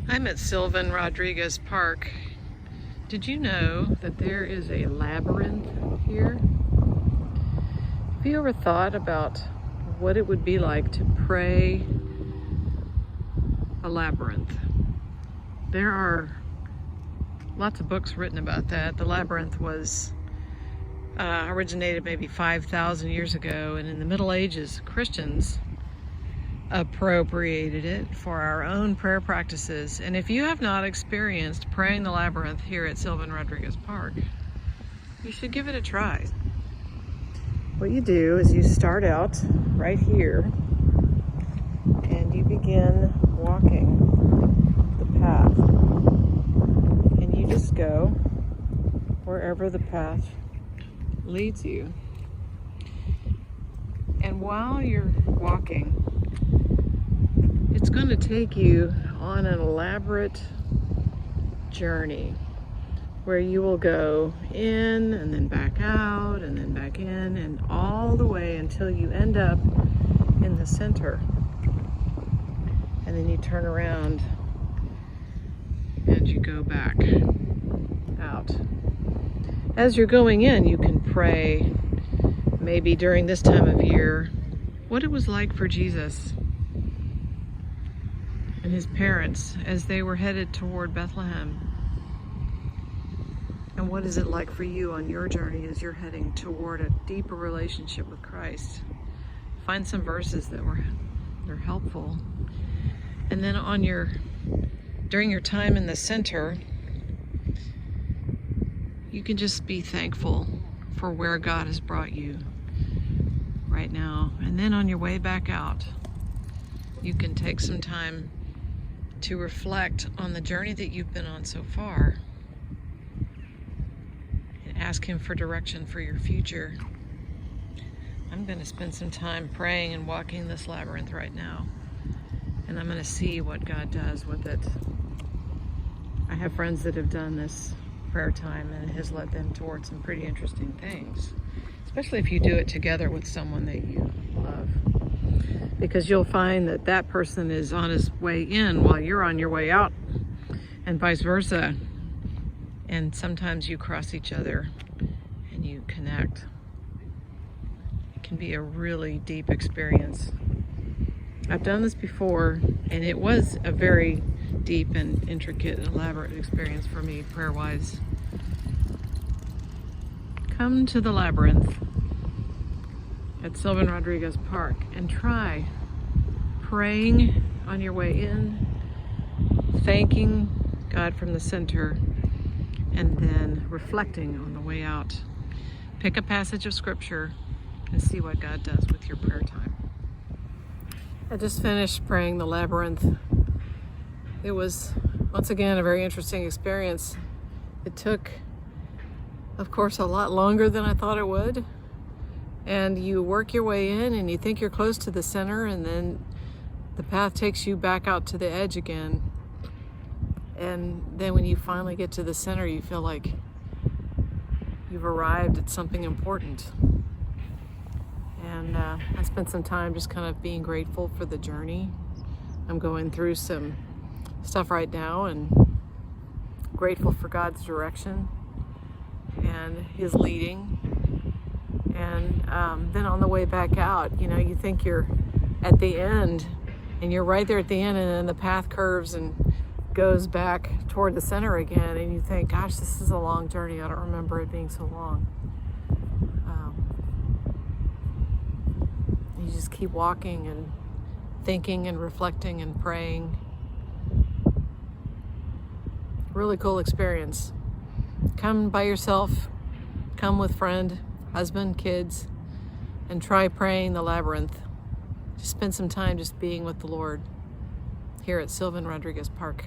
I'm at Sylvan Rodriguez Park. Did you know that there is a labyrinth here? Have you ever thought about what it would be like to pray a labyrinth? There are lots of books written about that. The labyrinth was originated maybe 5,000 years ago, and in the Middle Ages, Christians appropriated it for our own prayer practices. And if you have not experienced praying the labyrinth here at Sylvan Rodriguez Park, you should give it a try. What you do is you start out right here and you begin walking the path, and you just go wherever the path leads you. And while you're walking, it's going to take you on an elaborate journey where you will go in and then back out and then back in and all the way until you end up in the center. And then you turn around and you go back out. As you're going in, you can pray, maybe during this time of year, what it was like for Jesus and his parents as they were headed toward Bethlehem. And what is it like for you on your journey as you're heading toward a deeper relationship with Christ? Find some verses that they're helpful. And then during your time in the center, you can just be thankful for where God has brought you right now. And then on your way back out, you can take some time to reflect on the journey that you've been on so far and ask him for direction for your future. I'm going to spend some time praying and walking this labyrinth right now, and I'm going to see what God does with it. I have friends that have done this prayer time, and it has led them towards some pretty interesting things, especially if you do it together with someone that you love. Because you'll find that that person is on his way in while you're on your way out, and vice versa. And sometimes you cross each other and you connect. It can be a really deep experience. I've done this before, and it was a very deep and intricate and elaborate experience for me, prayer-wise. Come to the labyrinth at Sylvan Rodriguez Park and try praying on your way in, thanking God from the center, and then reflecting on the way out. Pick a passage of scripture and see what God does with your prayer time. I just finished praying the labyrinth. It was, once again, a very interesting experience. It took, of course, a lot longer than I thought it would. And you work your way in and you think you're close to the center, and then the path takes you back out to the edge again. And then when you finally get to the center, you feel like you've arrived at something important. And I spent some time just kind of being grateful for the journey. I'm going through some stuff right now and grateful for God's direction and his leading. And then on the way back out, you think you're at the end, and you're right there at the end, and then the path curves and goes back toward the center again, and you think, gosh, this is a long journey. I don't remember it being so long. You just keep walking and thinking and reflecting and praying. Really cool experience. Come by yourself, come with friend, husband, kids, and try praying the labyrinth. Just spend some time just being with the Lord here at Sylvan Rodriguez Park.